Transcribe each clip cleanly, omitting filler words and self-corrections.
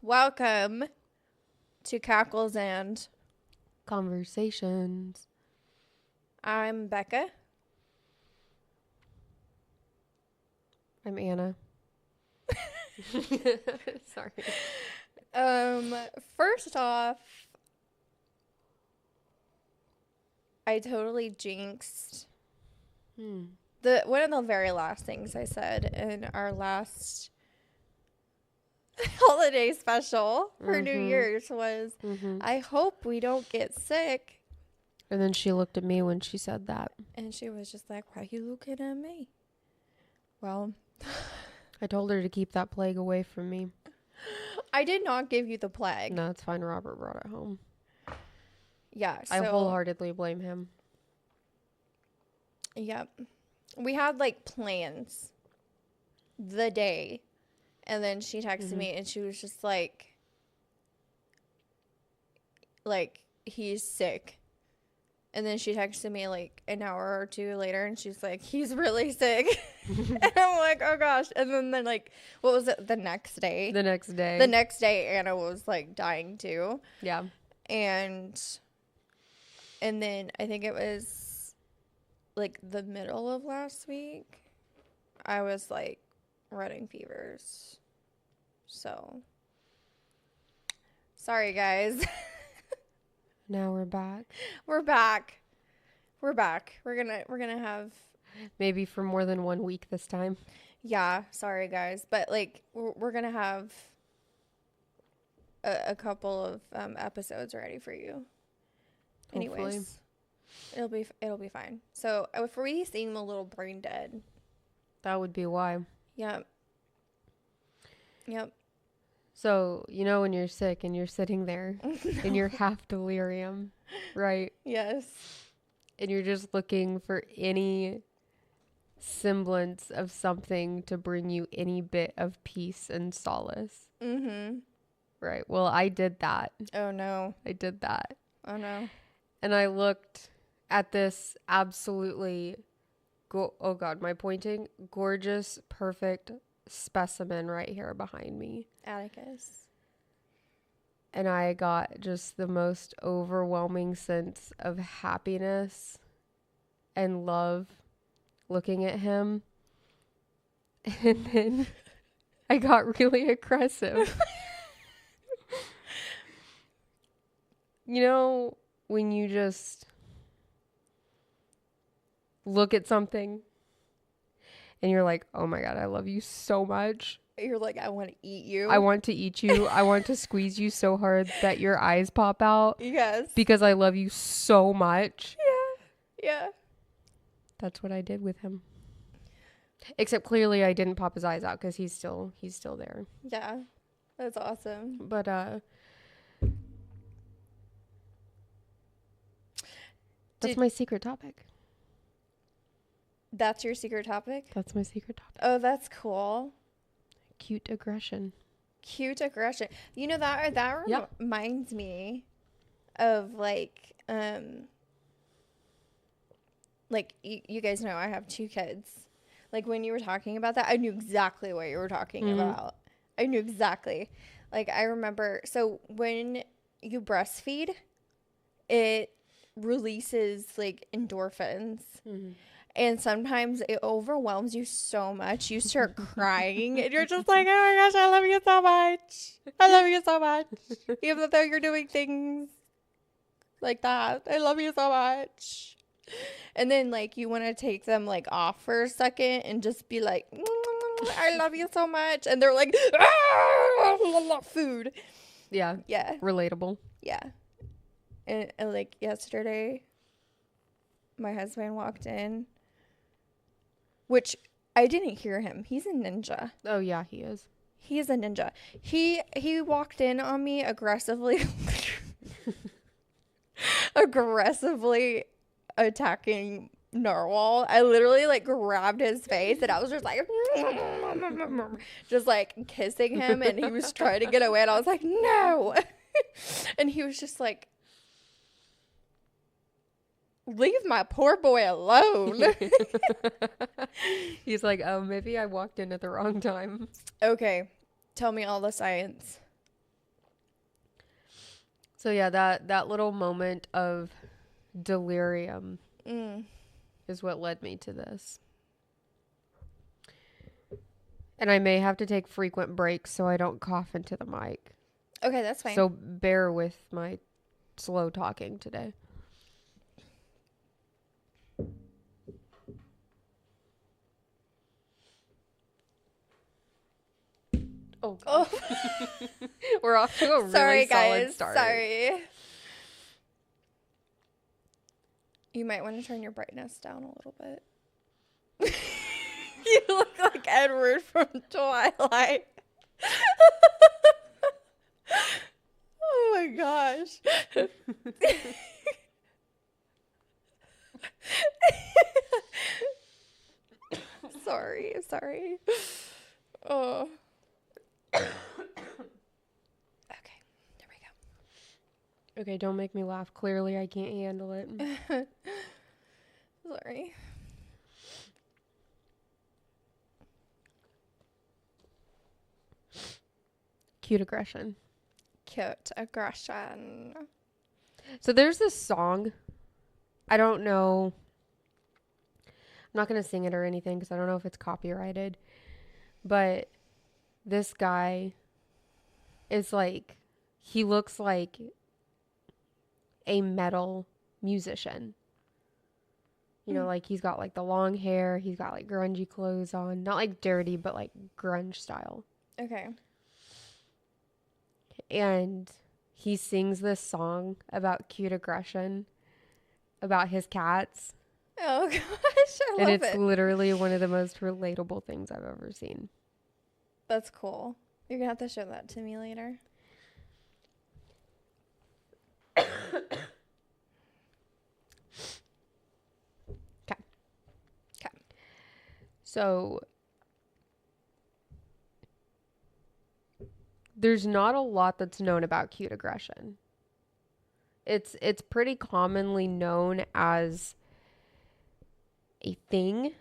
Welcome to Cackles and Conversations. I'm Becca. I'm Anna. Sorry. First off, I totally jinxed one of the very last things I said in our last holiday special for New Year's was, I hope we don't get sick. And then she looked at me when she said that. And she was just like, why are you looking at me? Well, I told her to keep that plague away from me. I did not give you the plague. No, it's fine. Robert brought it home. Yeah, so I wholeheartedly blame him. Yep. We had like plans the day. And then she texted me and she was just like, he's sick. And then she texted me like an hour or two later and she's like, he's really sick. And I'm like, oh gosh. And then like, what was it? The next day, The next day, Anna was like dying too. Yeah. And then I think it was like the middle of last week, I was like running fevers. So sorry guys. Now we're back. We're back. We're gonna have Maybe for more than 1 week this time. yeah, sorry guys, but like we're gonna have a couple of episodes ready for you. Hopefully. Anyways, it'll be fine. So if we seem a little brain dead, That would be why. yep. So, you know when you're sick and you're sitting there and you're half delirium, right? Yes. And you're just looking for any semblance of something to bring you any bit of peace and solace. Right. Well, I did that. Oh no. I did that. Oh no. And I looked at this absolutely, oh God, my pointing, gorgeous, perfect specimen right here behind me. Atticus. And I got just the most overwhelming sense of happiness and love looking at him. And then I got really aggressive. You know, when you just look at something and you're like, oh my God, I love you so much. You're like, I want to eat you. I want to eat you. I want to squeeze you so hard that your eyes pop out. Yes. Because I love you so much. Yeah. That's what I did with him. Except clearly I didn't pop his eyes out because he's still there. Yeah. That's awesome. But that's my secret topic. That's your secret topic? That's my secret topic. Oh, that's cool. Cute aggression. Cute aggression. You know, that Yep. reminds me of like you guys know I have 2 kids. Like when you were talking about that, I knew exactly what you were talking about. I knew exactly. Like I remember, so when you breastfeed, it releases like endorphins. And sometimes it overwhelms you so much. You start crying and you're just like, oh my gosh, I love you so much. I love you so much. Even though you're doing things like that. I love you so much. And then like you want to take them like off for a second and just be like, I love you so much. And they're like, food. Yeah. Yeah. Relatable. Yeah. And like yesterday, my husband walked in, which I didn't hear him. He's a ninja. Oh yeah, he is. He is a ninja. He walked in on me aggressively, aggressively attacking Narwhal. I literally like grabbed his face and I was just like, just like kissing him, and he was trying to get away, and I was like, no. And he was just like, leave my poor boy alone. He's like, oh, maybe I walked in at the wrong time. Okay, tell me all the science. So yeah, that little moment of delirium is what led me to this. And I may have to take frequent breaks so I don't cough into the mic. Okay, that's fine. So bear with my slow talking today. Oh, God. We're off to a really solid start. Sorry. You might want to turn your brightness down a little bit. You look like Edward from Twilight. Oh my gosh. Sorry. Oh. Okay, there we go. Okay, don't make me laugh. Clearly, I can't handle it. Sorry. Cute aggression. Cute aggression. So there's this song. I don't know. I'm not going to sing it or anything because I don't know if it's copyrighted. But this guy is like, he looks like a metal musician. You know, like he's got like the long hair. He's got like grungy clothes on. Not like dirty, but like grunge style. Okay. And he sings this song about cute aggression, about his cats. Oh gosh, I love it. And it's literally one of the most relatable things I've ever seen. That's cool. You're gonna have to show that to me later. Okay. So there's not a lot that's known about cute aggression. It's pretty commonly known as a thing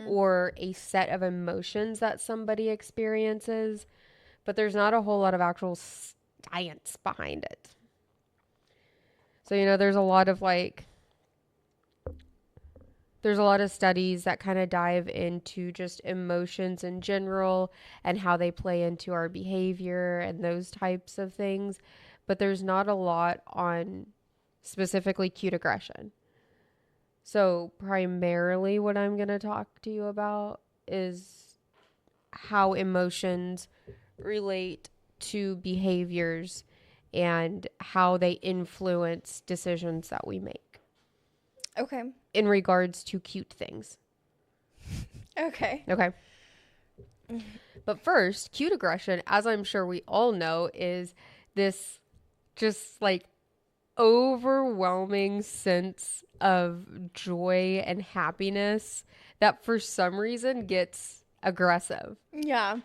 or a set of emotions that somebody experiences, but there's not a whole lot of actual science behind it. So, you know, there's a lot of studies that kind of dive into just emotions in general and how they play into our behavior and those types of things. But there's not a lot on specifically cute aggression. So primarily what I'm going to talk to you about is how emotions relate to behaviors and how they influence decisions that we make. Okay. In regards to cute things. Okay. Okay. But first, cute aggression, as I'm sure we all know, is this just like overwhelming sense of joy and happiness that for some reason gets aggressive. Yeah.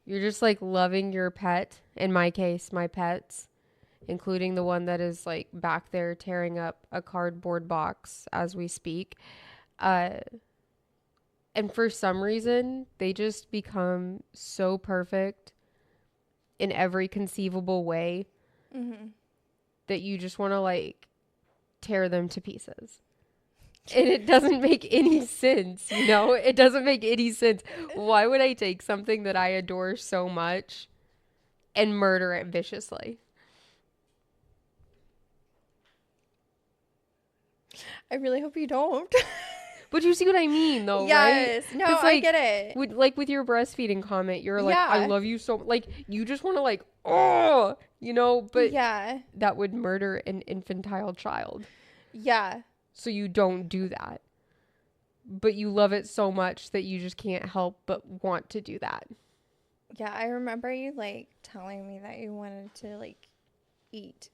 You're just like loving your pet. In my case, my pets, including the one that is like back there tearing up a cardboard box as we speak. And for some reason, they just become so perfect in every conceivable way that you just want to like tear them to pieces. And it doesn't make any sense, you know? It doesn't make any sense. Why would I take something that I adore so much and murder it viciously? I really hope you don't. But you see what I mean, though, yes. right? No, like, I get it. With your breastfeeding comment, you're like, Yeah. I love you so much. Like, you just want to like, oh, you know? But yeah. that would murder an infantile child. Yeah. So you don't do that. But you love it so much that you just can't help but want to do that. Yeah, I remember you like telling me that you wanted to like eat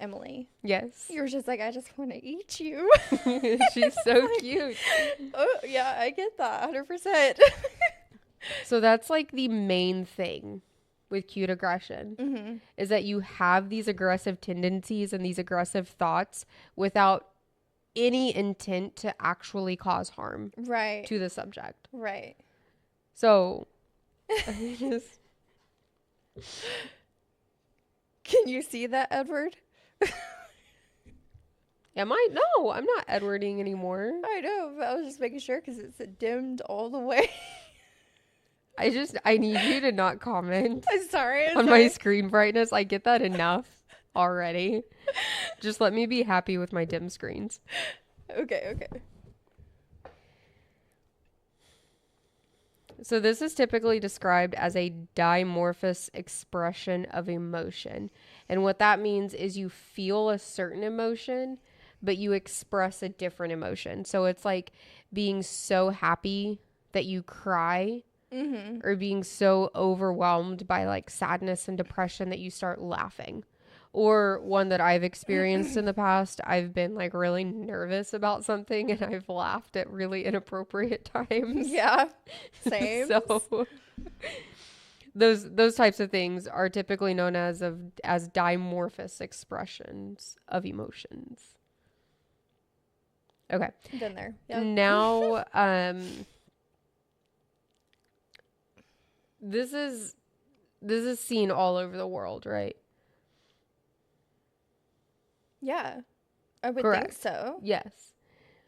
Emily. Yes. You were just like, I just want to eat you. She's so cute. Oh, yeah, I get that 100%. So that's like the main thing with cute aggression is that you have these aggressive tendencies and these aggressive thoughts without any intent to actually cause harm Right. to the subject. Right. So Can you see that, Edward? Am I? No, I'm not Edwarding anymore. I know, but I was just making sure because it's dimmed all the way. I need you to not comment I'm sorry. on my screen brightness. I get that enough already. Just let me be happy with my dim screens. Okay. So this is typically described as a dimorphous expression of emotion. And what that means is you feel a certain emotion, but you express a different emotion. So it's like being so happy that you cry, or being so overwhelmed by like sadness and depression that you start laughing. Or one that I've experienced in the past, I've been like really nervous about something and I've laughed at really inappropriate times. Yeah, same. So those types of things are typically known as dimorphous expressions of emotions. Okay. Been there. Yep. Now, this is seen all over the world, right? Yeah, I would Correct. think so. Yes.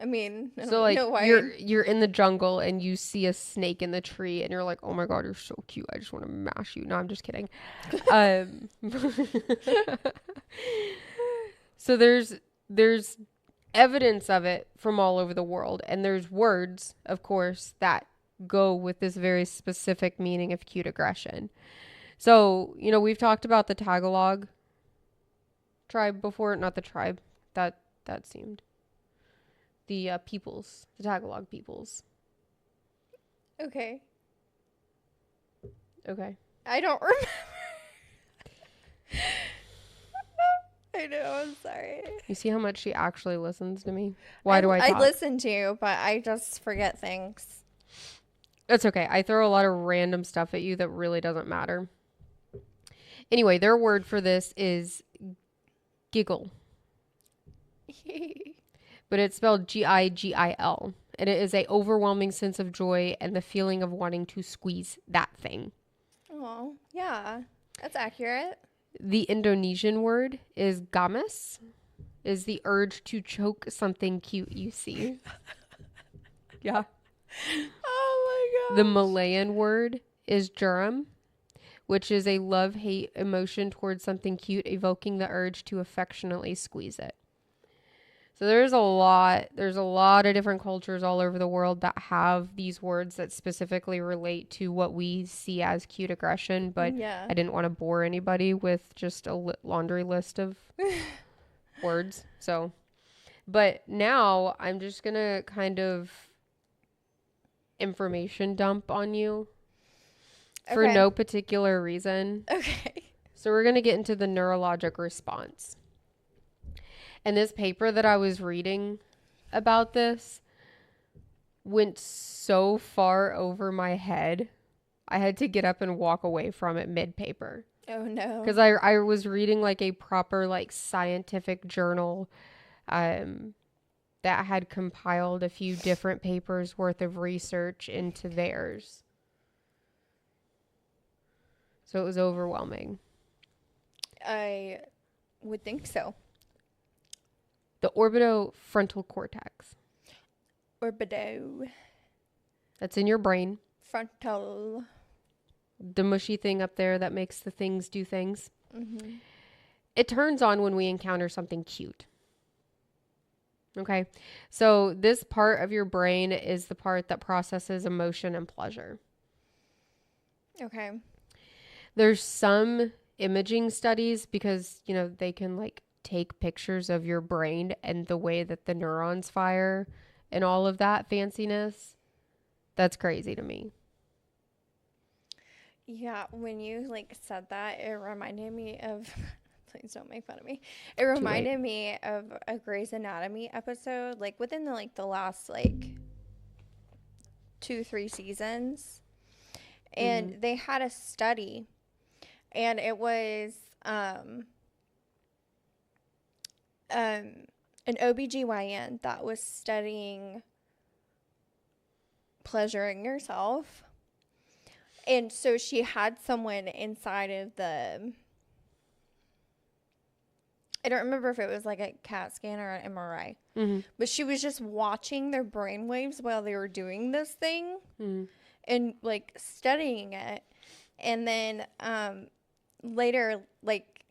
I mean, I So don't like know why. you're in the jungle and you see a snake in the tree and you're like, oh my god, you're so cute. I just want to mash you. No, I'm just kidding. So there's evidence of it from all over the world, and there's words, of course, that go with this very specific meaning of cute aggression. So, we've talked about the Tagalog tribe before, not the tribe. That seemed the peoples, the Tagalog peoples. Okay. I don't remember. I know, I'm sorry. You see how much she actually listens to me? Why do I talk? I listen to you, but I just forget things. It's okay. I throw a lot of random stuff at you that really doesn't matter. Anyway, their word for this is giggle. But it's spelled Gigil. And it is a overwhelming sense of joy and the feeling of wanting to squeeze that thing. Oh, yeah. That's accurate. The Indonesian word is gamas, is the urge to choke something cute you see. Yeah. Oh my god. The Malayan word is juram, which is a love-hate emotion towards something cute, evoking the urge to affectionately squeeze it. So there's a lot of different cultures all over the world that have these words that specifically relate to what we see as cute aggression, but yeah. I didn't want to bore anybody with just a laundry list of words. So, but now I'm just going to kind of information dump on you for no particular reason. Okay. So we're going to get into the neurologic response. And this paper that I was reading about this went so far over my head, I had to get up and walk away from it mid-paper. Oh, no. Because I was reading like a proper like scientific journal that had compiled a few different papers worth of research into theirs. So it was overwhelming. I would think so. The orbitofrontal cortex. Orbido. That's in your brain. Frontal. The mushy thing up there that makes the things do things. Mm-hmm. It turns on when we encounter something cute. Okay. So this part of your brain is the part that processes emotion and pleasure. Okay. There's some imaging studies because, they can like take pictures of your brain and the way that the neurons fire and all of that fanciness. That's crazy to me. Yeah, when you like said that, it reminded me of please don't make fun of me. It reminded me of a Grey's Anatomy episode, like within the last like 2-3 seasons. And they had a study, and it was an OBGYN that was studying pleasuring yourself. And so she had someone inside of the I don't remember if it was like a CAT scan or an MRI, but she was just watching their brain waves while they were doing this thing and like studying it. And then later, like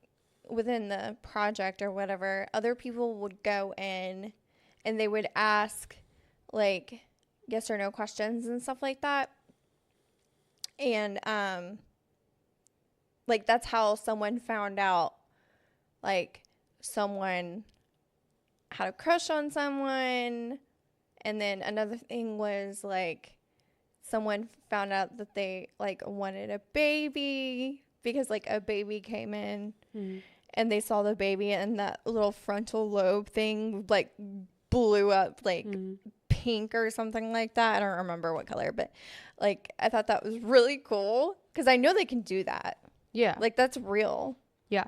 within the project or whatever, other people would go in and they would ask like yes or no questions and stuff like that. And like that's how someone found out like someone had a crush on someone. And then another thing was like someone found out that they like wanted a baby because like a baby came in and they saw the baby and that little frontal lobe thing like blew up like pink or something like that. I don't remember what color, but like I thought that was really cool because I know they can do that. Yeah. Like that's real. Yeah.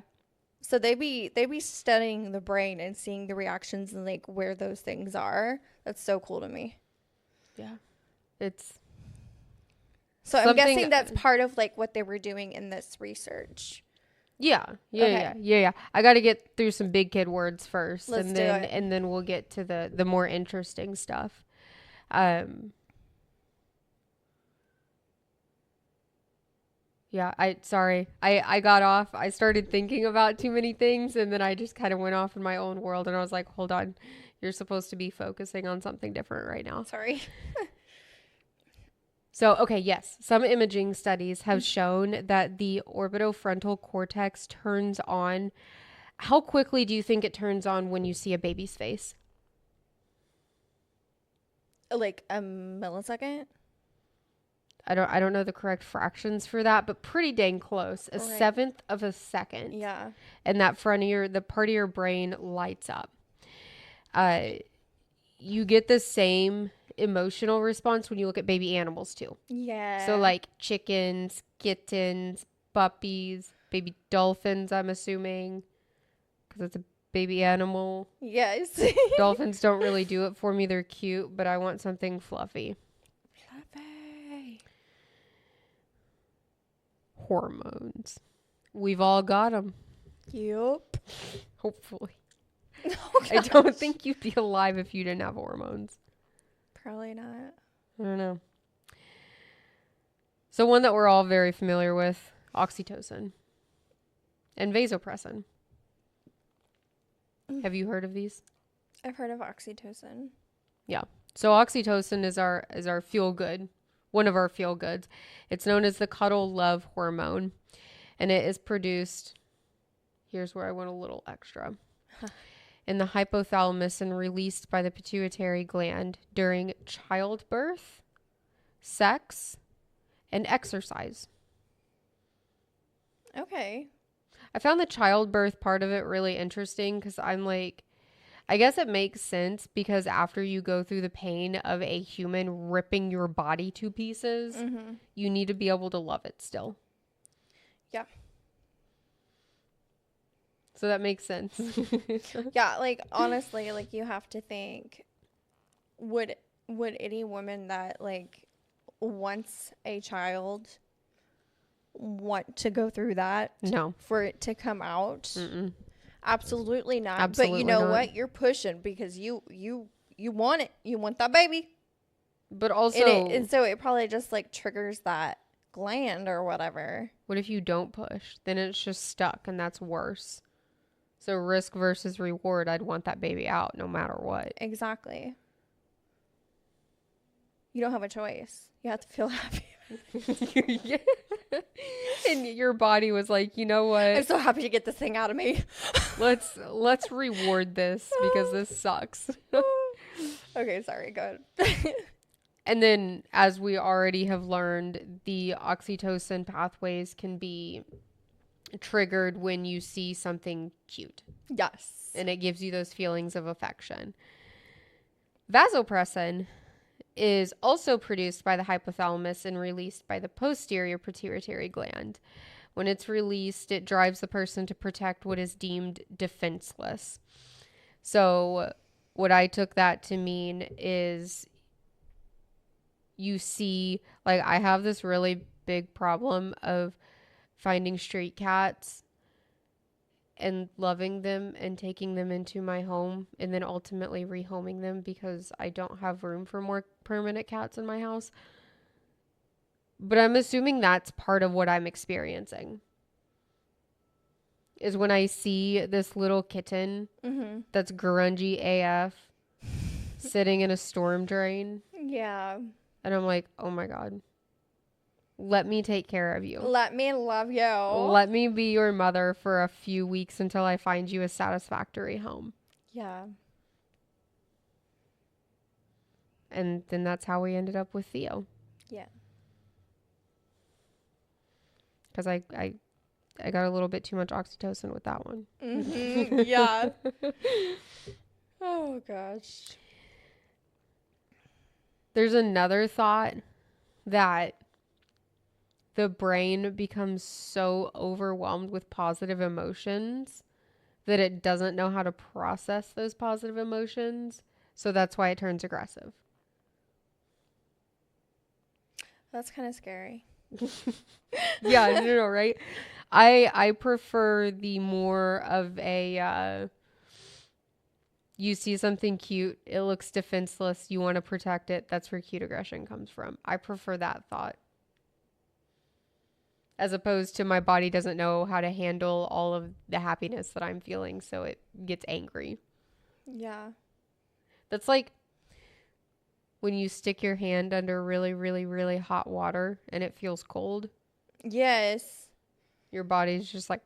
So they be studying the brain and seeing the reactions and like where those things are. That's so cool to me. Yeah. It's so I'm guessing that's part of like what they were doing in this research. Yeah. I got to get through some big kid words first. Let's and do then it. And then we'll get to the more interesting stuff. Yeah, I got off. I started thinking about too many things and then I just kind of went off in my own world and I was like, hold on, you're supposed to be focusing on something different right now. Sorry. So, okay, yes, some imaging studies have shown that the orbitofrontal cortex turns on. How quickly do you think it turns on when you see a baby's face? Like a millisecond? I don't know the correct fractions for that, but pretty dang close. A seventh of a second. Yeah. And that the part of your brain lights up. You get the same emotional response when you look at baby animals too. Yeah. So like chickens, kittens, puppies, baby dolphins, I'm assuming, because it's a baby animal. Yes. Dolphins don't really do it for me. They're cute, but I want something fluffy. Fluffy. Hormones. We've all got them. Yup. Hopefully. Oh, I don't think you'd be alive if you didn't have hormones. Probably not. I don't know. So one that we're all very familiar with, oxytocin and vasopressin. Have you heard of these? I've heard of oxytocin. Yeah. So oxytocin is our feel good, one of our feel goods. It's known as the cuddle love hormone, and it is produced. Here's where I went a little extra. In the hypothalamus and released by the pituitary gland during childbirth, sex, and exercise. Okay. I found the childbirth part of it really interesting because I'm like, I guess it makes sense because after you go through the pain of a human ripping your body to pieces, you need to be able to love it still. Yeah. So that makes sense. Yeah, like honestly, like you have to think, would any woman that like wants a child want to go through that? No. For it to come out? Mm-mm. Absolutely not. Absolutely but you know not. what? You're pushing because you want it. You want that baby. But also, and so it probably just like triggers that gland or whatever. what if you don't push? Then it's just stuck and that's worse. So risk versus reward, I'd want that baby out no matter what. Exactly. You don't have a choice. You have to feel happy. Yeah. And your body was like, you know what? I'm so happy to get this thing out of me. Let's reward this because this sucks. Okay, sorry, go ahead. And then, as we already have learned, the oxytocin pathways can be triggered when you see something cute. Yes. And it gives you those feelings of affection. Vasopressin is also produced by the hypothalamus and released by the posterior pituitary gland. When it's released, it drives the person to protect what is deemed defenseless. So what I took that to mean is you see, like, I have this really big problem of finding street cats, and loving them and taking them into my home and then ultimately rehoming them because I don't have room for more permanent cats in my house. But I'm assuming that's part of what I'm experiencing. Is when I see this little kitten that's grungy AF sitting in a storm drain. Yeah. And I'm like, oh my God. Let me take care of you. Let me love you. Let me be your mother for a few weeks until I find you a satisfactory home. Yeah. And then that's how we ended up with Theo. Yeah. Because I got a little bit too much oxytocin with that one. Mm-hmm. Yeah. Oh, gosh. There's another thought that the brain becomes so overwhelmed with positive emotions that it doesn't know how to process those positive emotions. So that's why it turns aggressive. That's kind of scary. Yeah, no, right? I prefer the more of a you see something cute, it looks defenseless, you want to protect it. That's where cute aggression comes from. I prefer that thought. As opposed to my body doesn't know how to handle all of the happiness that I'm feeling, so it gets angry. Yeah. That's like when you stick your hand under really, really, really hot water and it feels cold. Yes. Your body's just like,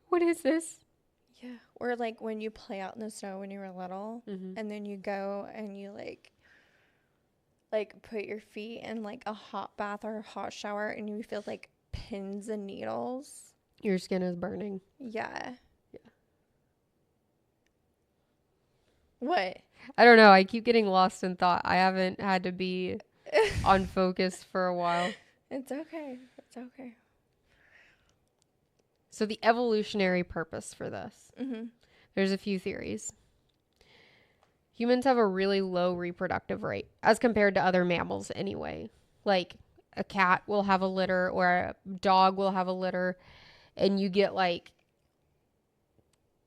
what is this? Yeah. Or like when you play out in the snow when you were little and then you go and you like put your feet in like a hot bath or a hot shower and you feel like pins and needles. Your skin is burning. Yeah. Yeah. What? I don't know. I keep getting lost in thought. I haven't had to be on focus for a while. It's okay. It's okay. So the evolutionary purpose for this. There's a few theories. Humans have a really low reproductive rate as compared to other mammals anyway. Like a cat will have a litter or a dog will have a litter and you get like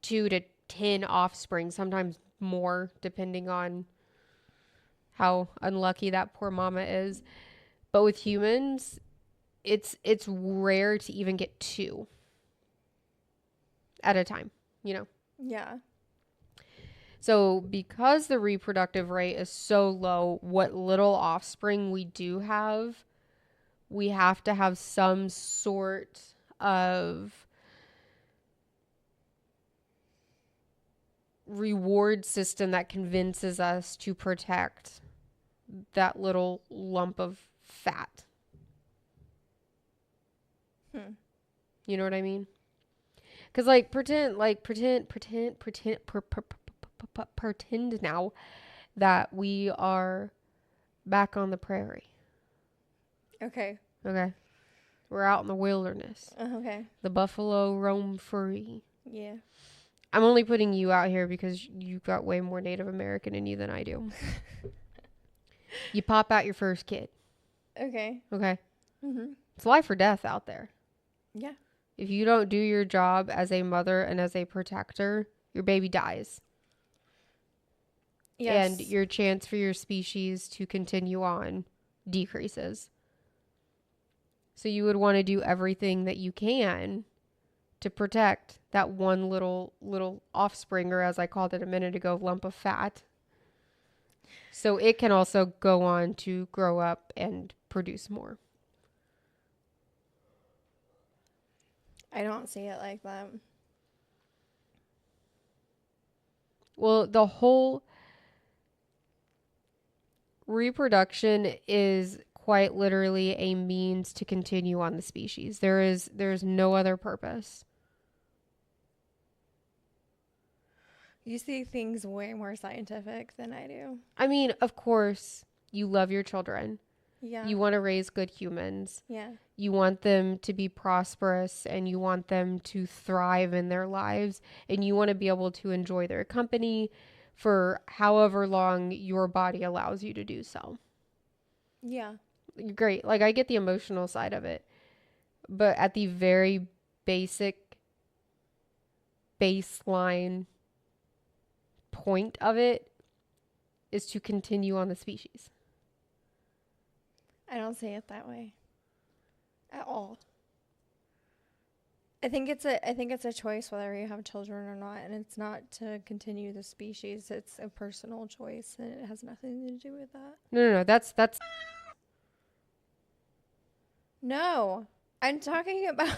2 to 10 offspring, sometimes more depending on how unlucky that poor mama is. But with humans, it's rare to even get 2 at a time, you know. Yeah. So because the reproductive rate is so low, what little offspring we do have, we have to have some sort of reward system that convinces us to protect that little lump of fat. You know what I mean? Because pretend now that we are back on the prairie. Okay. Okay. We're out in the wilderness. Okay. The buffalo roam free. Yeah. I'm only putting you out here because you've got way more Native American in you than I do. You pop out your first kid. Okay. Okay. It's life or death out there. Yeah. If you don't do your job as a mother and as a protector, your baby dies. Yes. And your chance for your species to continue on decreases. So you would want to do everything that you can to protect that one little offspring, or as I called it a minute ago, lump of fat. So it can also go on to grow up and produce more. I don't see it like that. Well, the whole reproduction is quite literally a means to continue on the species. There's no other purpose. You see things way more scientific than I do. I mean, of course, you love your children. Yeah. You want to raise good humans. Yeah. You want them to be prosperous and you want them to thrive in their lives and you want to be able to enjoy their company for however long your body allows you to do so. Yeah. Great. Like I get the emotional side of it. But at the very basic baseline point of it is to continue on the species. I don't see it that way at all. I think it's a choice whether you have children or not, and it's not to continue the species. It's a personal choice, and it has nothing to do with that. No. That's No, I'm talking about.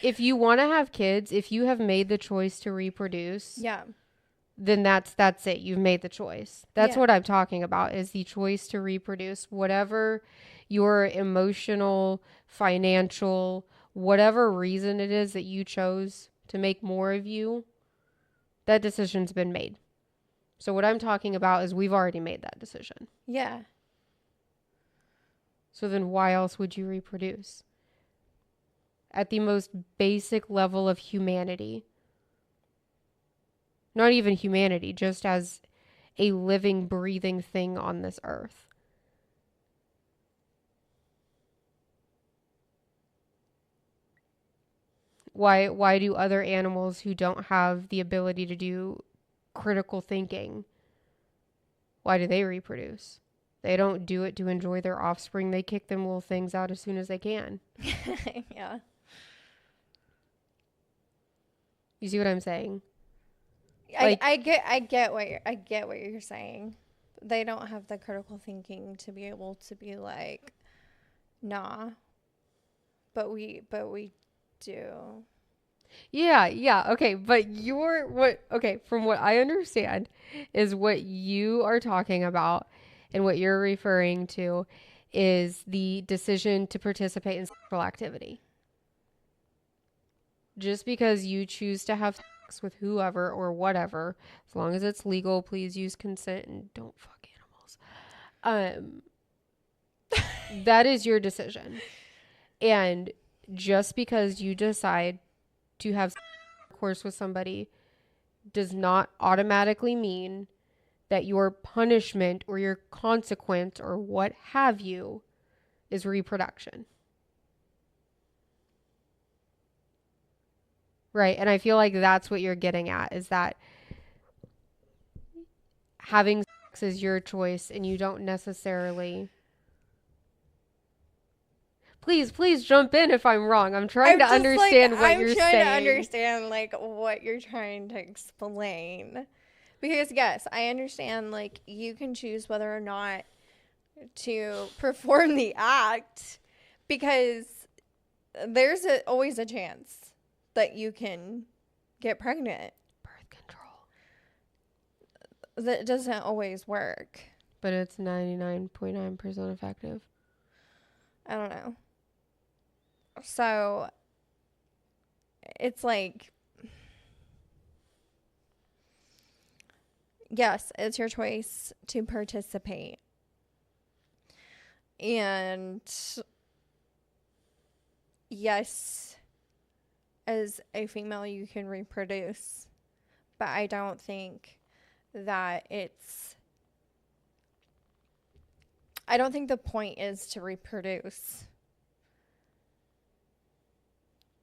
if you want to have kids, if you have made the choice to reproduce, Yeah. then that's it. You've made the choice. That's Yeah. what I'm talking about, is the choice to reproduce. Whatever your emotional, financial, whatever reason it is that you chose to make more of you, that decision's been made. So what I'm talking about is we've already made that decision. Yeah. So then why else would you reproduce? At the most basic level of humanity. Not even humanity, just as a living, breathing thing on this earth. Why do other animals who don't have the ability to do critical thinking, why do they reproduce? They don't do it to enjoy their offspring. They kick them little things out as soon as they can. Yeah. You see what I'm saying? I get what you're saying. They don't have the critical thinking to be able to be like, nah. But we do. Yeah. Okay, but from what I understand is what you are talking about and what you're referring to is the decision to participate in sexual activity. Just because you choose to have sex with whoever or whatever, as long as it's legal, please use consent and don't fuck animals. That is your decision. And just because you decide to have intercourse with somebody does not automatically mean that your punishment or your consequence or what have you is reproduction. Right? And I feel like that's what you're getting at, is that having sex is your choice and you don't necessarily... Please jump in if I'm wrong. I'm trying to understand what you're saying. I'm trying to understand like what you're trying to explain. Because yes, I understand like you can choose whether or not to perform the act because there's always a chance that you can get pregnant. Birth control. That doesn't always work. But it's 99.9% effective. I don't know. So it's like, yes, it's your choice to participate. And yes, as a female, you can reproduce. But I don't think that I don't think the point is to reproduce.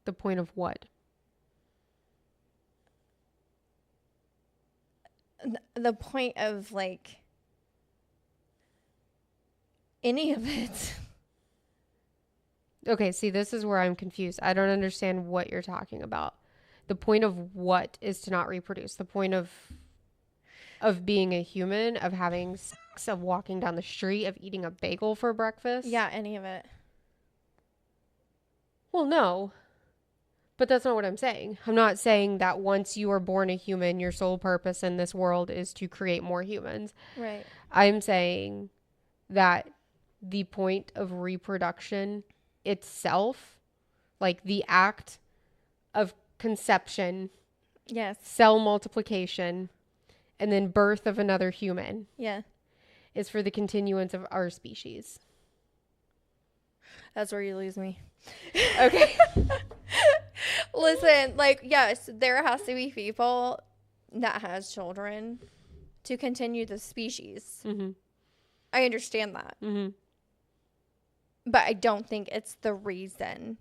The point of what? The point of like any of it. Okay, see, this is where I'm confused. I don't understand what you're talking about. The point of what is to not reproduce? The point of being a human, of having sex, of walking down the street, of eating a bagel for breakfast? Yeah, any of it. Well, no. But that's not what I'm saying. I'm not saying that once you are born a human, your sole purpose in this world is to create more humans. Right. I'm saying that the point of reproduction itself, like the act of conception, Yes. cell multiplication, and then birth of another human, Yeah. is for the continuance of our species. That's where you lose me. Okay. Listen, like, yes, there has to be people that has children to continue the species. Mm-hmm. I understand that. Mm-hmm. But I don't think it's the reason.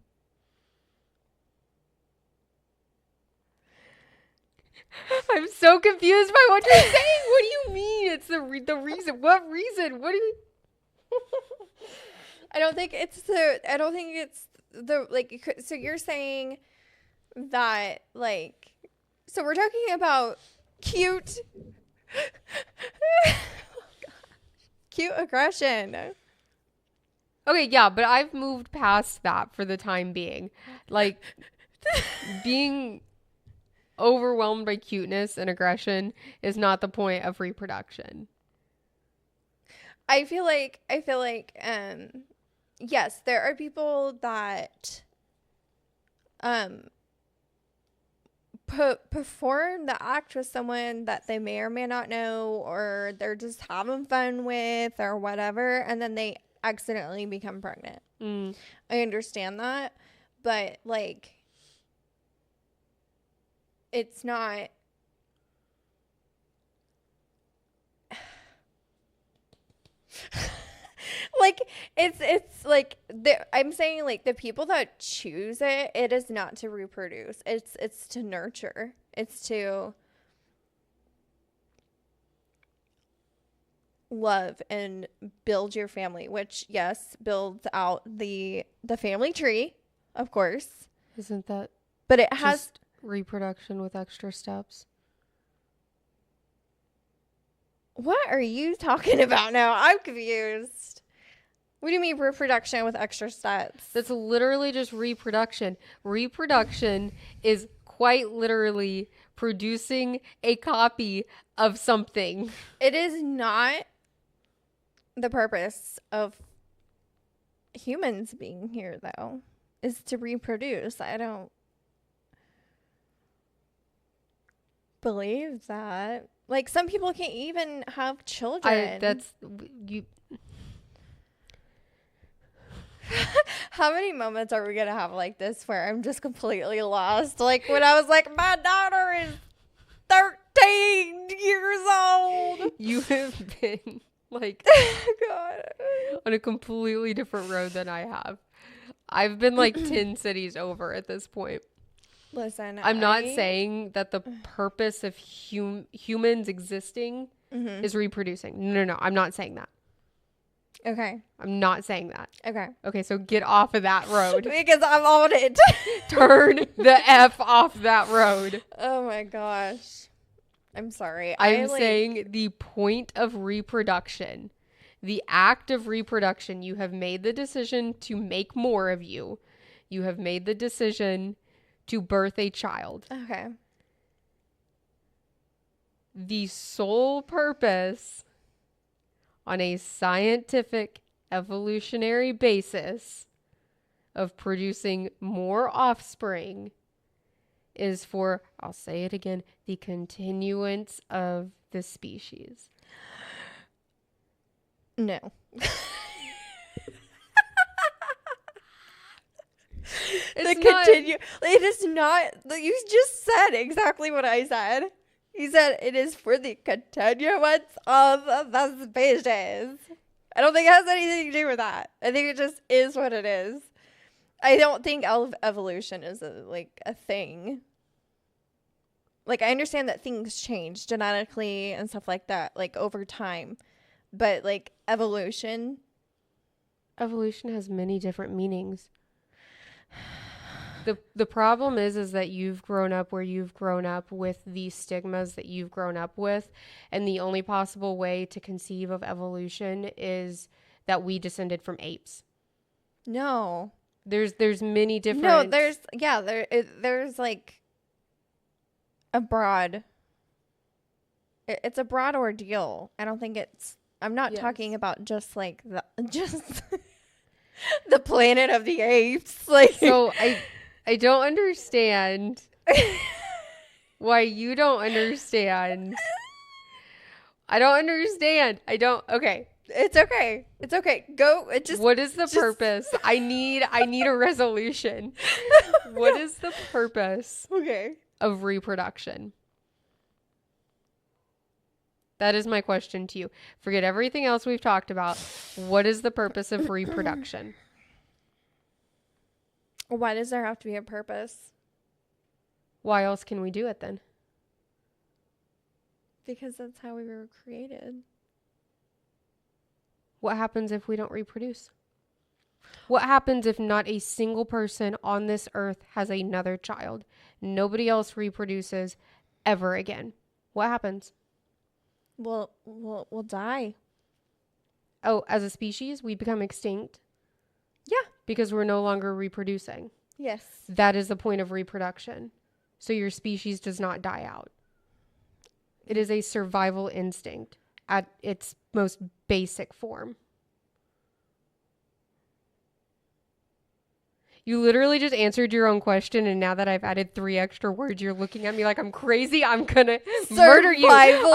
I'm so confused by what you're saying. What do you mean? It's the reason. What reason? What do you? I don't think it's the like. So you're saying that like. So we're talking about cute, cute aggression. Okay, yeah, but I've moved past that for the time being. Like being overwhelmed by cuteness and aggression is not the point of reproduction. I feel like yes, there are people that perform the act with someone that they may or may not know, or they're just having fun with or whatever, and then they accidentally become pregnant. I understand that, but like it's not like it's like I'm saying like the people that choose it is not to reproduce. It's to nurture. It's to love and build your family, which yes, builds out the family tree, of course. Isn't that But it has just reproduction with extra steps? What are you talking about now? I'm confused. What do you mean reproduction with extra steps? That's literally just reproduction. Reproduction is quite literally producing a copy of something. It is not the purpose of humans being here, though, is to reproduce. I don't believe that. Like, some people can't even have children. You. How many moments are we going to have like this where I'm just completely lost? Like, when I was like, my daughter is 13 years old. You have been like God. on a completely different road than I have. I've been like 10 cities over at this point. Listen, I'm not saying that the purpose of humans existing is reproducing. No. I'm not saying that. Okay. I'm not saying that. Okay. Okay, so get off of that road. Because I'm on it. Turn the F off that road. Oh my gosh. I'm sorry. I'm saying the point of reproduction, the act of reproduction, you have made the decision to make more of you. You have made the decision to birth a child. Okay. The sole purpose on a scientific evolutionary basis of producing more offspring is for, I'll say it again, the continuance of the species. No. It is not. You just said exactly what I said. You said it is for the continuance of the species. I don't think it has anything to do with that. I think it just is what it is. I don't think evolution is a thing. Like, I understand that things change genetically and stuff like that, like over time. But like evolution has many different meanings. The problem is that you've grown up where you've grown up with the stigmas that you've grown up with, and the only possible way to conceive of evolution is that we descended from apes. No. There's many different. No, there's like a broad. It's a broad ordeal. I don't think it's. I'm not talking about just like just the planet of the apes. Like, so I don't understand why you don't understand. I don't understand. Okay. It's okay. It's okay. Go. What is the purpose? I need a resolution. What is the purpose? Okay. Of reproduction? That is my question to you. Forget everything else we've talked about. What is the purpose of reproduction? Why does there have to be a purpose? Why else can we do it then? Because that's how we were created. What happens if we don't reproduce? What happens if not a single person on this earth has another child? Nobody else reproduces ever again. What happens? We'll die. Oh, as a species, we become extinct? Yeah. Because we're no longer reproducing. Yes. That is the point of reproduction. So your species does not die out. It is a survival instinct at its most basic form. You literally just answered your own question, and now that I've added 3 extra words, you're looking at me like I'm crazy. I'm gonna murder you. Survival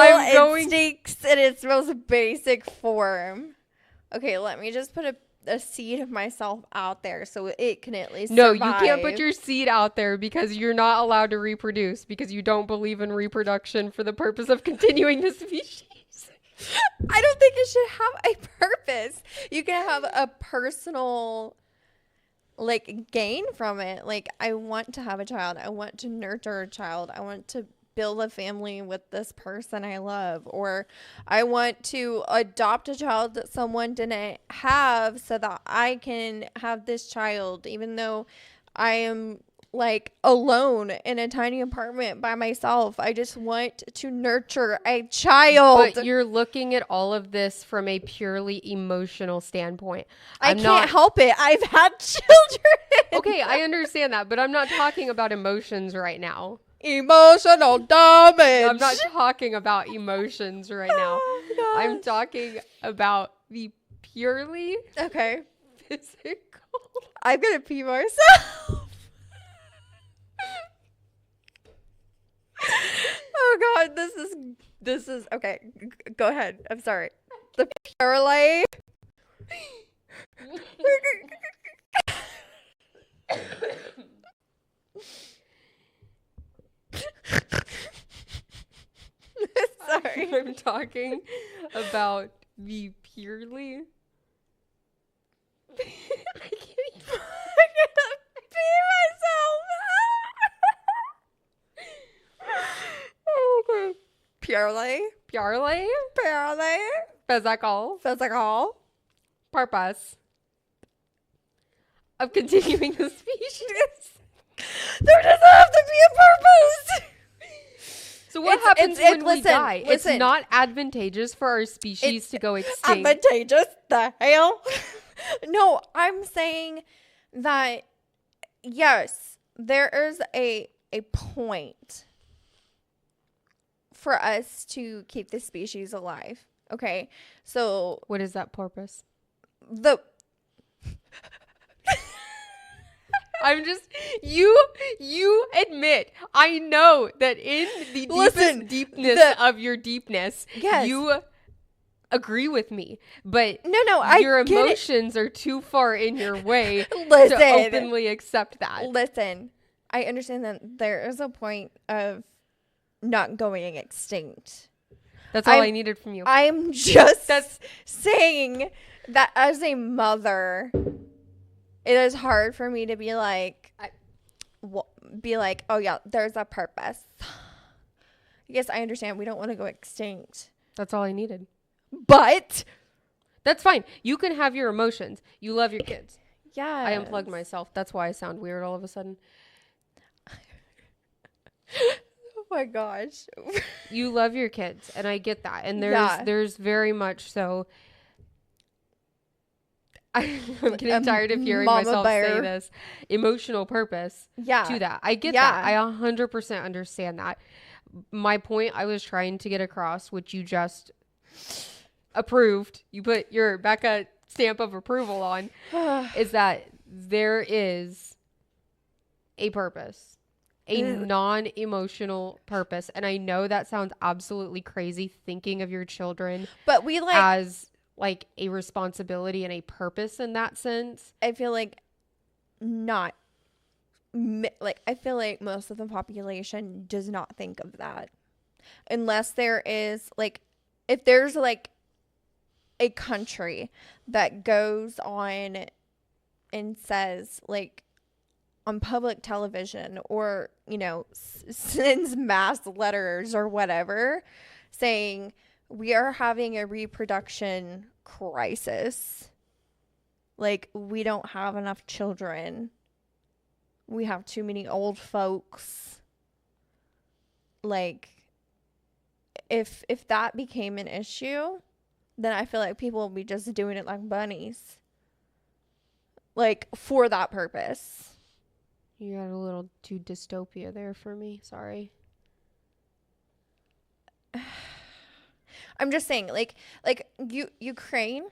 instincts in its most basic form. Okay, let me just put a seed of myself out there so it can at least survive. You can't put your seed out there because you're not allowed to reproduce because you don't believe in reproduction for the purpose of continuing the species. I don't think it should have a purpose. You can have a personal gain from it. Like, I want to have a child. I want to nurture a child. I want to build a family with this person I love, or I want to adopt a child that someone didn't have so that I can have this child, even though I am alone in a tiny apartment by myself. I just want to nurture a child. But you're looking at all of this from a purely emotional standpoint. I can't help it. I've had children. Okay, I understand that, but I'm not talking about emotions right now. Emotional damage. I'm not talking about emotions right now. Oh, I'm talking about the purely physical. I'm gonna pee myself. Oh God, this is okay. Go ahead. I'm sorry. The purely. Sorry. I'm talking about the purely. I can't even. I'm gonna pee myself. Okay. Purely. Physical. Purpose of continuing the species. There doesn't have to be a purpose. So what happens when we die? It's not advantageous for our species to go extinct. Advantageous? The hell? No, I'm saying that, yes, there is a point for us to keep the species alive. Okay? So what is that purpose? I'm just, you admit, I know that in the deepness of your deepness, yes, you agree with me, but your emotions are too far in your way to openly accept that. Listen, I understand that there is a point of not going extinct. That's all I needed from you. I'm just saying that as a mother, it is hard for me to be like, oh yeah, there's a purpose. Yes, I understand. We don't want to go extinct. That's all I needed. But that's fine. You can have your emotions. You love your kids. Yeah. I unplugged myself. That's why I sound weird all of a sudden. Oh my gosh. You love your kids, and I get that. And there's very much so. I'm getting tired of hearing myself say this. Emotional purpose to that. I get that. I 100% understand that. My point I was trying to get across, which you just approved, you put your Becca stamp of approval on, is that there is a purpose, a non-emotional purpose. And I know that sounds absolutely crazy, thinking of your children but as like a responsibility and a purpose in that sense. I feel like I feel like most of the population does not think of that unless there is if there's a country that goes on and says on public television or sends mass letters or whatever saying we are having a reproduction crisis. Like, we don't have enough children. We have too many old folks. Like, if that became an issue, then I feel like people would be just doing it like bunnies. Like, for that purpose. You got a little too dystopia there for me. Sorry. I'm just saying, like Ukraine,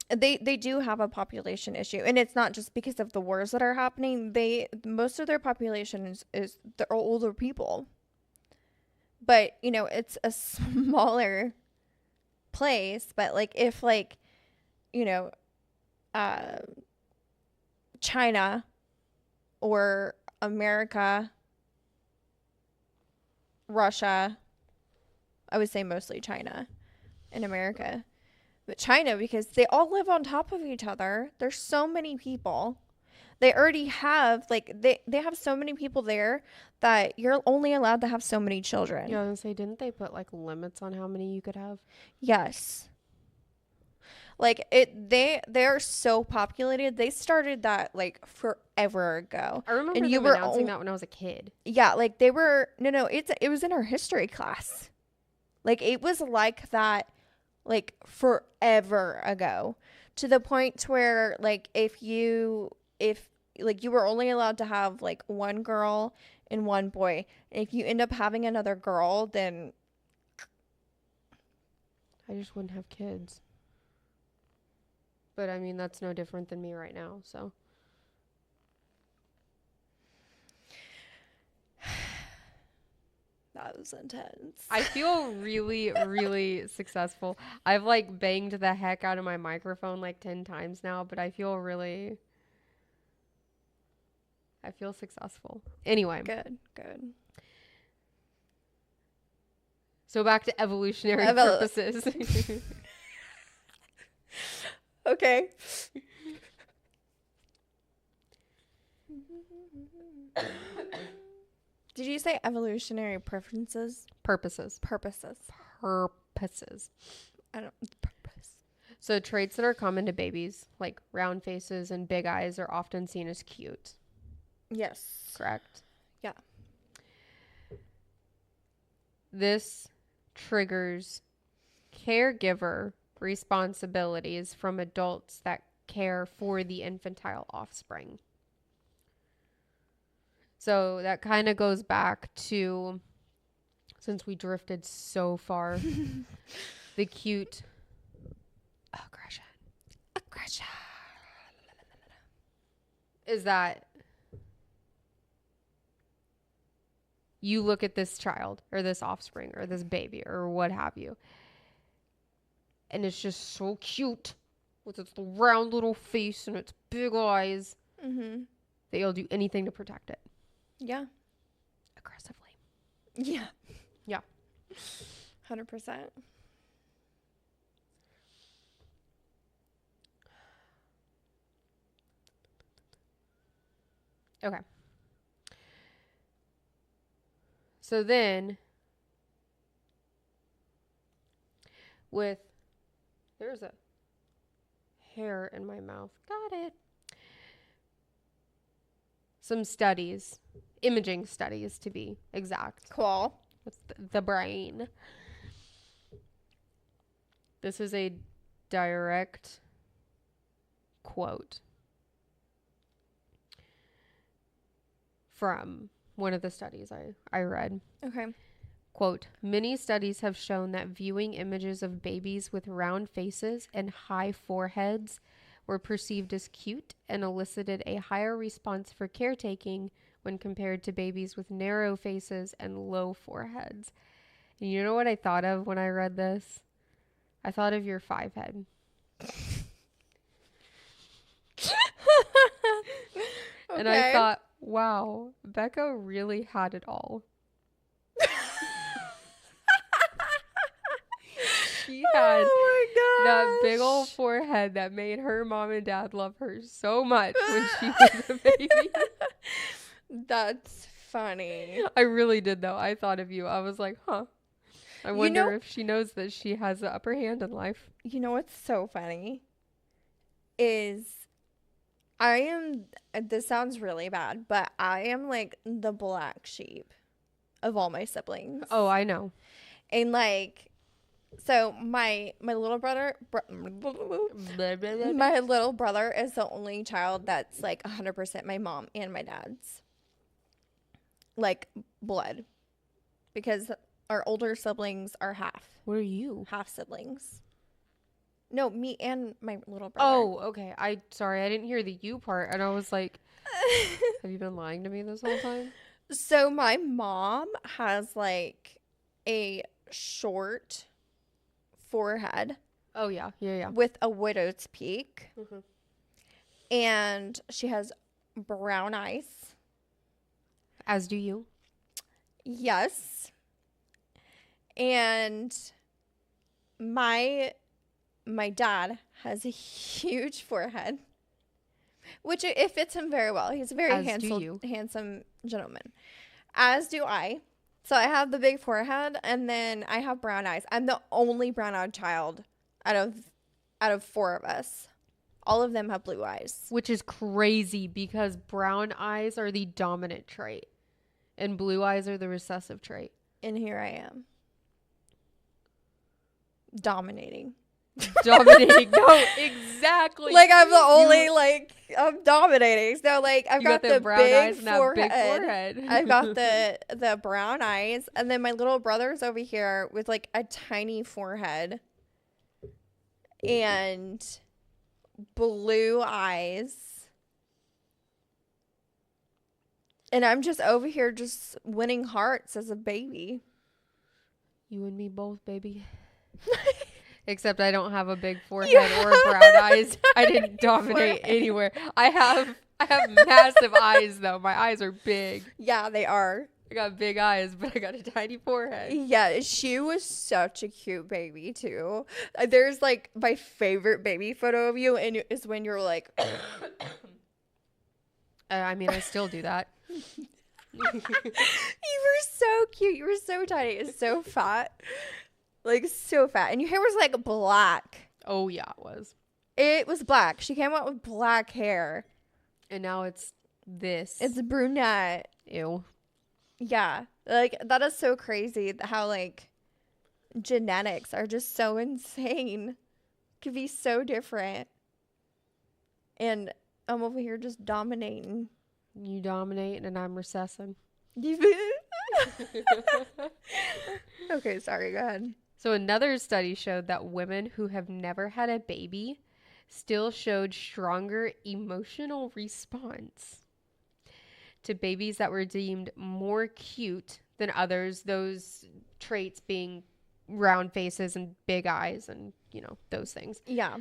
they do have a population issue, and it's not just because of the wars that are happening. Most of their population is the older people, but you know, it's a smaller place. But like, if like, you know, China or America, Russia, I would say mostly China and America. But China, because they all live on top of each other. There's so many people. They already have, like, they have so many people there that you're only allowed to have so many children. Yeah, I was gonna say, didn't they put like limits on how many you could have? Yes. Like, they're so populated. They started that like forever ago. I remember And them you were announcing that when I was a kid. Yeah, like they were it was in our history class. Like, it was like that, like, forever ago, to the point where, like, if like, you were only allowed to have like one girl and one boy, and if you end up having another girl, then I just wouldn't have kids. But I mean, that's no different than me right now, so. that was intense. I feel really, really successful. I've like banged the heck out of my microphone like 10 times now, but I feel successful. Anyway. Good. So back to evolutionary purposes. Okay. Did you say evolutionary preferences? Purposes. I don't purpose. So traits that are common to babies, like round faces and big eyes, are often seen as cute. Yes. Correct? Yeah. This triggers caregiver responsibilities from adults that care for the infantile offspring. So that kind of goes back to, since we drifted so far, the cute aggression is that you look at this child or this offspring or this baby or what have you, and it's just so cute with its round little face and its big eyes that you'll do anything to protect it. Yeah. Aggressively. Yeah. Yeah. 100%. Okay. So then, there's a hair in my mouth. Got it. Some studies, imaging studies to be exact. Cool. With the brain. This is a direct quote from one of the studies I read. Okay. Quote, many studies have shown that viewing images of babies with round faces and high foreheads were perceived as cute and elicited a higher response for caretaking when compared to babies with narrow faces and low foreheads. And you know what I thought of when I read this? I thought of your 5 head. And I thought, wow, Becca really had it all. She had that big old forehead that made her mom and dad love her so much when she was a baby. That's funny. I really did, though. I thought of you. I was like, huh. I You wonder know, if she knows that she has the upper hand in life. you know what's so funny is I am, this sounds really bad, but I am like the black sheep of all my siblings. Oh, I know. And like, so my little brother, Blah, blah, blah. my little brother is the only child that's like 100% my mom and my dad's like blood, because our older siblings are What are you? half siblings. No, me and my little brother. Oh, okay. Sorry, I didn't hear the you part, and I was like, have you been lying to me this whole time? So my mom has like a short forehead Oh yeah, yeah. with a widow's peak, Mhm. and she has brown eyes. As do you. Yes. And my dad has a huge forehead, which it fits him very well. He's a very As do you. handsome gentleman. As do I. So I have the big forehead, and then I have brown eyes. I'm the only brown-eyed child out of four of us. All of them have blue eyes. Which is crazy because brown eyes are the dominant trait and blue eyes are the recessive trait. And here I am. Dominating. Dominating. No, exactly. Like I'm the only I'm dominating. So like I've You got them the brown big eyes and that forehead. big forehead. I've got the brown eyes, and then my little brother's over here with like a tiny forehead and blue eyes. And I'm just over here just winning hearts as a baby. You and me both, baby. Except I don't have a big forehead Yeah. or brown eyes. I didn't dominate anywhere. I have massive eyes though. My eyes are big. Yeah, they are. I got big eyes, but I got a tiny forehead. Yeah, she was such a cute baby too. There's like my favorite baby photo of you, and is when you're like, I mean, I still do that. you were so cute. You were so tiny. It's so fat, like so fat, and your hair was like black. Oh yeah, it was. It was black. She came out with black hair. And now it's this. It's brunette. Ew. Yeah, like that is so crazy how like genetics are just so insane. Could be so different. And I'm over here just dominating. You dominate and I'm recessing. Okay, sorry, go ahead. So another study showed that women who have never had a baby still showed stronger emotional response to babies that were deemed more cute than others, those traits being round faces and big eyes and, those things. Yeah.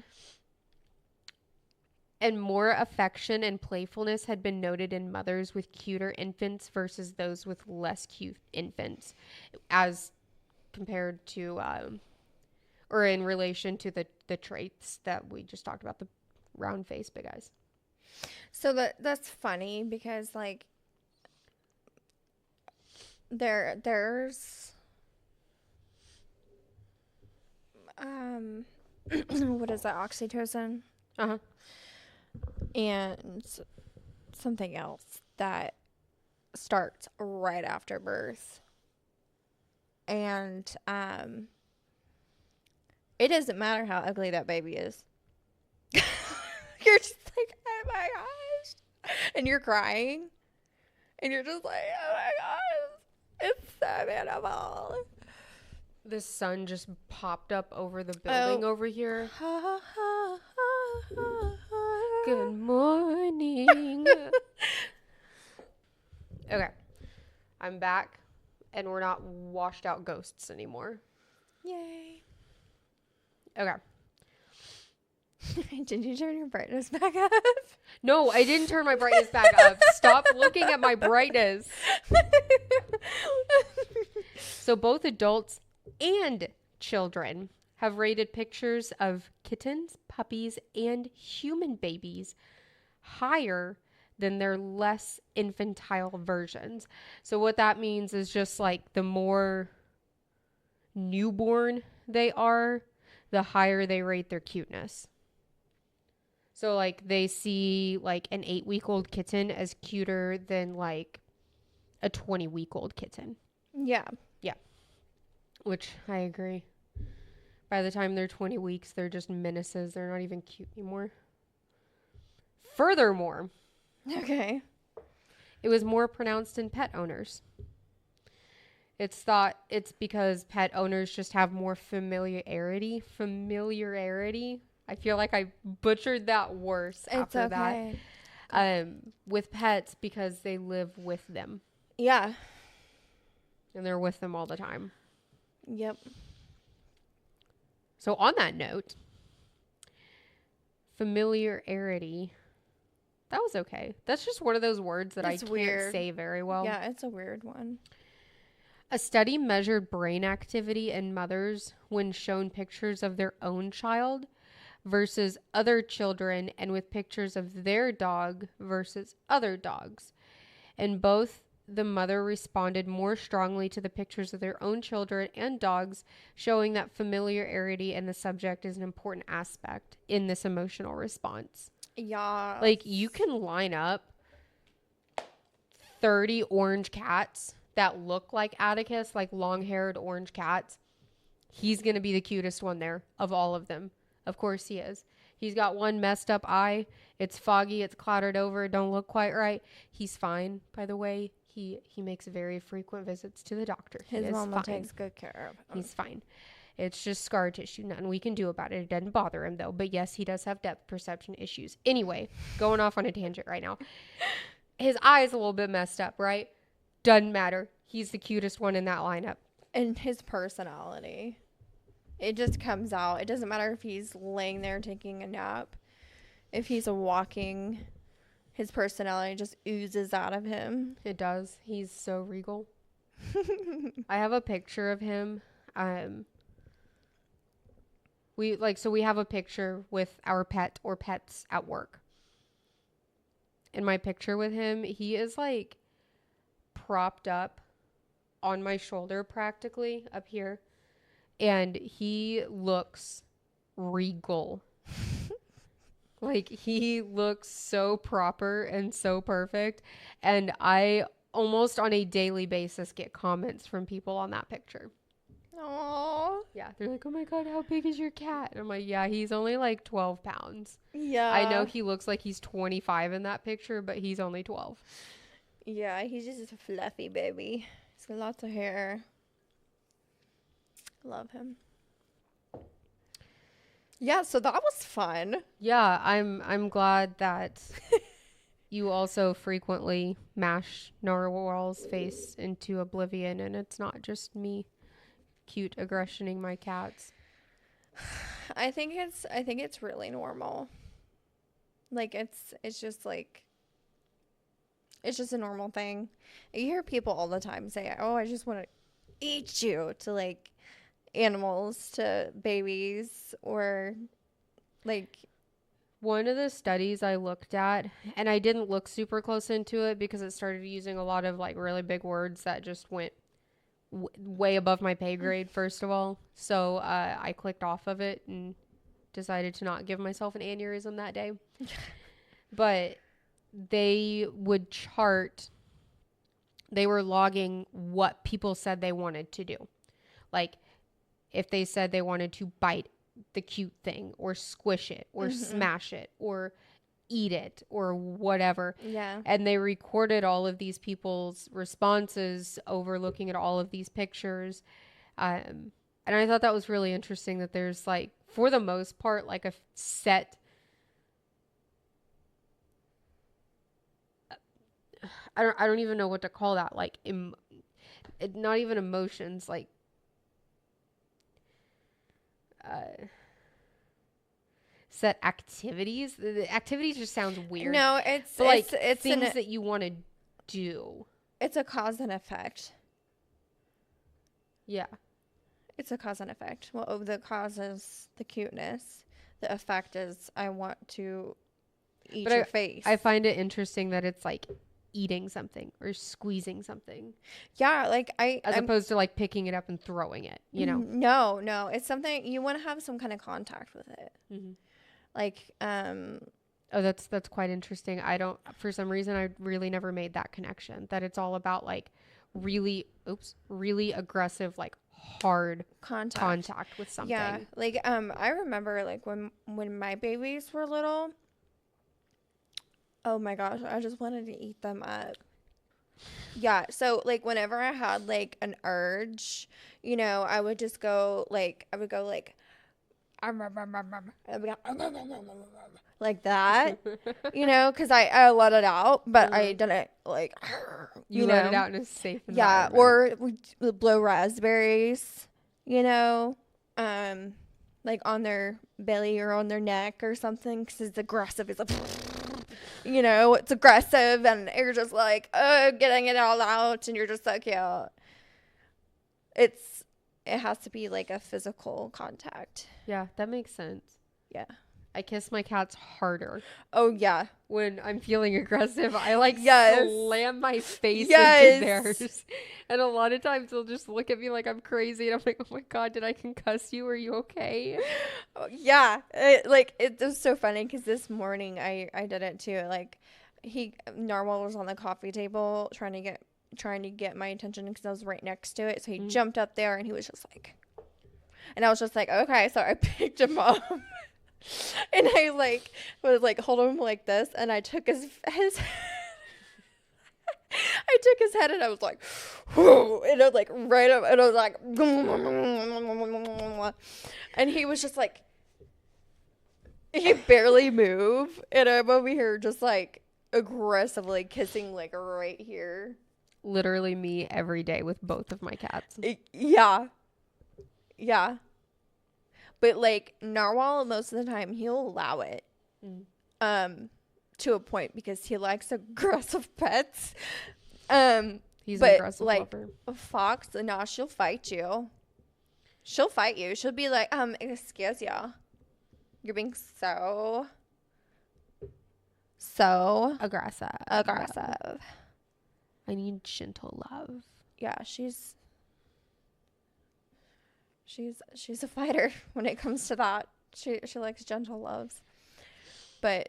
And more affection and playfulness had been noted in mothers with cuter infants versus those with less cute infants, as compared to, or in relation to the traits that we just talked about, the round face, big eyes. So that's funny because like there's what is that, oxytocin? Uh-huh. And something else that starts right after birth. And it doesn't matter how ugly that baby is. You're just like, oh my gosh. And you're crying. And you're just like, oh my gosh. It's so beautiful. The sun just popped up over the building over here. Good morning. Okay. I'm back, and we're not washed out ghosts anymore. Yay. Okay. Did you turn your brightness back up? No, I didn't turn my brightness back up. Stop looking at my brightness. So both adults and children have rated pictures of kittens, puppies, and human babies higher than their less infantile versions. So what that means is just like the more newborn they are, the higher they rate their cuteness. So, like, they see, like, an 8-week-old kitten as cuter than, like, a 20-week-old kitten. Yeah. Yeah. Which, I agree. By the time they're 20 weeks, they're just menaces. They're not even cute anymore. Furthermore, Okay. it was more pronounced in pet owners. It's thought it's because pet owners just have more familiarity. I feel like I butchered that worse after that. With pets because they live with them. Yeah. And they're with them all the time. Yep. So on that note, familiarity, that was okay. That's just one of those words that It's I can't weird. say very well. Yeah, it's a weird one. A study measured brain activity in mothers when shown pictures of their own child versus other children and with pictures of their dog versus other dogs. And both the mother responded more strongly to the pictures of their own children and dogs, showing that familiarity in the subject is an important aspect in this emotional response. Yeah. Like, you can line up 30 orange cats that look like Atticus, like long-haired orange cats. He's going to be the cutest one there of all of them. Of course he is. He's got one messed up eye. It's foggy. It's clouded over. It don't look quite right. He's fine, by the way. He makes very frequent visits to the doctor. His mama takes good care of him. He's fine. It's just scar tissue. Nothing we can do about it. It doesn't bother him, though. But yes, he does have depth perception issues. Anyway, going off on a tangent right now. His eye is a little bit messed up, right? Doesn't matter. He's the cutest one in that lineup. And his personality. It just comes out. It doesn't matter if he's laying there taking a nap. If he's walking, his personality just oozes out of him. It does. He's so regal. I have a picture of him. We have a picture with our pet or pets at work. In my picture with him, he is like propped up on my shoulder practically up here. And he looks regal. Like, he looks so proper and so perfect. And I almost on a daily basis get comments from people on that picture. Aww. Yeah, they're like, oh my God, how big is your cat? And I'm like, yeah, he's only like 12 pounds. Yeah. I know he looks like he's 25 in that picture, but he's only 12. Yeah, he's just a fluffy baby. He's got lots of hair. Love him. Yeah, so that was fun. Yeah, I'm glad that you also frequently mash Narwhal's face into oblivion, and it's not just me cute aggressioning my cats. I think it's really normal. Like it's just like it's just a normal thing. You hear people all the time say, "Oh, I just want to eat you," to like animals, to babies, or like one of the studies I looked at, and I didn't look super close into it because it started using a lot of like really big words that just went way above my pay grade, first of all. So I clicked off of it and decided to not give myself an aneurysm that day. But they would chart, they were logging what people said they wanted to do. Like, if they said they wanted to bite the cute thing or squish it or smash it or eat it or whatever. Yeah. And they recorded all of these people's responses over looking at all of these pictures. And I thought that was really interesting that there's like, for the most part, like a set, I don't even know what to call that. Like, not even emotions, like, set activities. The activities just sounds weird. No, it's things that you want to do. It's a cause and effect. Yeah. It's a cause and effect. Well, the cause is the cuteness. The effect is I want to eat your face. I find it interesting that it's like eating something or squeezing something, Yeah, like as I'm opposed to like picking it up and throwing it, you know? no, it's something you want to have some kind of contact with it. Mm-hmm. Like Oh, that's quite interesting. I don't, for some reason, I really never made that connection that it's all about like really aggressive, like hard contact with something. Yeah, like I remember like when my babies were little. Oh my gosh, I just wanted to eat them up. Yeah, so like whenever I had like an urge, I would just go like I would go like I would go, like that, because I let it out, but I didn't like You let it out in a safe yeah, environment. or we would blow raspberries, like on their belly or on their neck or something because it's aggressive. It's like, it's aggressive and you're just like, oh, getting it all out and you're just so cute. It has to be like a physical contact. Yeah, that makes sense. Yeah. I kiss my cats harder. Oh, yeah. When I'm feeling aggressive, I like Yes. slam my face Yes. into theirs. And a lot of times they'll just look at me like I'm crazy. And I'm like, oh my God, did I concuss you? Are you okay? Yeah. It was so funny because this morning I did it too. Like, Narwhal was on the coffee table trying to get my attention because I was right next to it. So he jumped up there and he was just like, and I was just like, okay. So I picked him up. And I was like hold him like this, and I took his I took his head and I was like, whoo, and I was like right up, and I was like, and he was just like, he barely moved, and I'm over here just like aggressively kissing like right here. Literally me every day with both of my cats. Yeah. But like Narwhal, most of the time he'll allow it, to a point because he likes aggressive pets. He's but an aggressive like lover. a fox, no, she'll fight you. She'll fight you. She'll be like, excuse ya, you're being so Aggressive. aggressive. I need gentle love. Yeah, she's a fighter when it comes to that. She likes gentle loves. But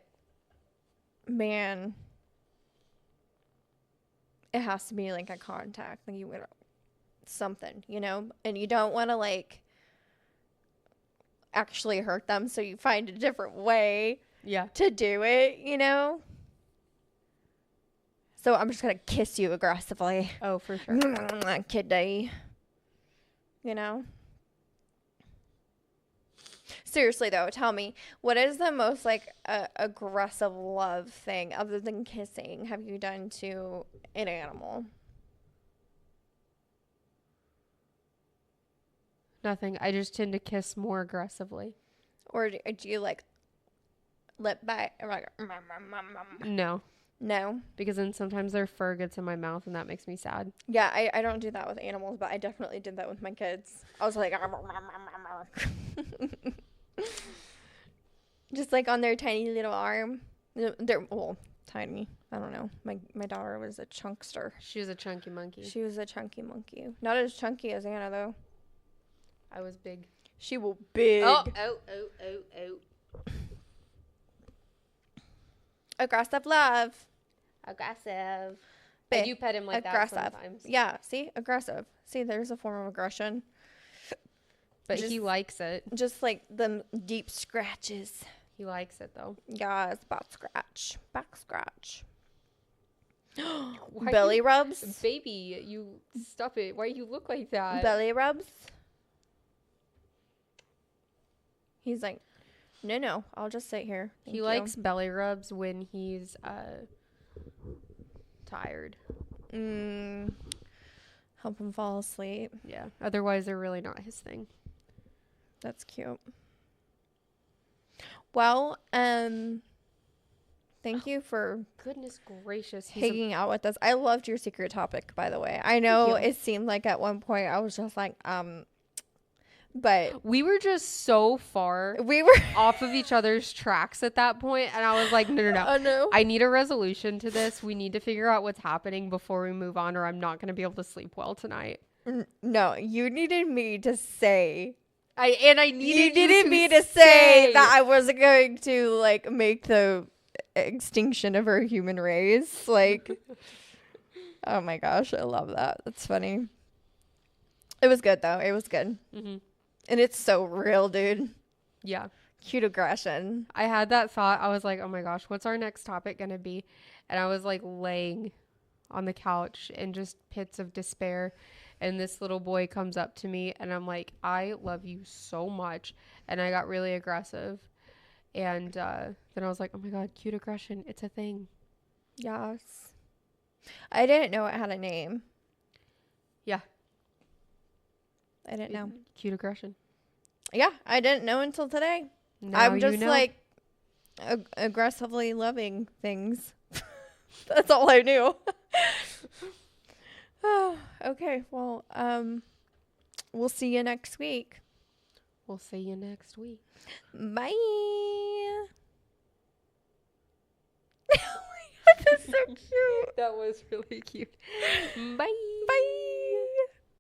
man, it has to be like a contact, like something, and you don't want to like actually hurt them, so you find a different way to do it, So I'm just gonna kiss you aggressively. Oh, for sure. Kitty. Seriously though, tell me, what is the most like aggressive love thing other than kissing have you done to an animal? Nothing. I just tend to kiss more aggressively. Or do you like lip bite or like No, because then sometimes their fur gets in my mouth and that makes me sad. yeah, I don't do that with animals, but I definitely did that with my kids. I was like just like on their tiny little arm. They're tiny. I don't know. My daughter was a chunkster. She was a chunky monkey. She was a chunky monkey. Not as chunky as Anna though. I was big. She was big. Oh. Aggressive love. Aggressive. I do pet him like that sometimes. Yeah, see? Aggressive. See, there's a form of aggression. But he likes it. Just like them deep scratches. He likes it though. Yeah, it's back scratch. Belly rubs? Baby, you stop it. Why you look like that? Belly rubs? He's like, no, I'll just sit here. He likes belly rubs when he's tired. Help him fall asleep. Yeah. Otherwise, they're really not his thing. That's cute. Well, thank you for goodness gracious hanging out with us. I loved your secret topic, by the way. I know it seemed like at one point I was just like, But We were just so far we were off of each other's tracks at that point, and I was like, no, no, no. oh no. I need a resolution to this. We need to figure out what's happening before we move on, or I'm not going to be able to sleep well tonight. No, you needed me to say. I needed You needed me to say that I wasn't going to like make the extinction of our human race. Like, oh my gosh, I love that. That's funny. It was good though. It was good, and it's so real, dude. Yeah. Cute aggression. I had that thought. I was like, oh my gosh, what's our next topic going to be? And I was like laying on the couch in just pits of despair. And this little boy comes up to me and I'm like, I love you so much. And I got really aggressive. And then I was like, oh my God, cute aggression. It's a thing. Yes. I didn't know it had a name. Yeah. I didn't know. Cute aggression. Yeah, I didn't know until today. Now I'm you just know. like aggressively loving things. That's all I knew. Oh, okay. Well, we'll see you next week. We'll see you next week. Bye. Oh my God, that's so cute. That was really cute. Bye. Bye.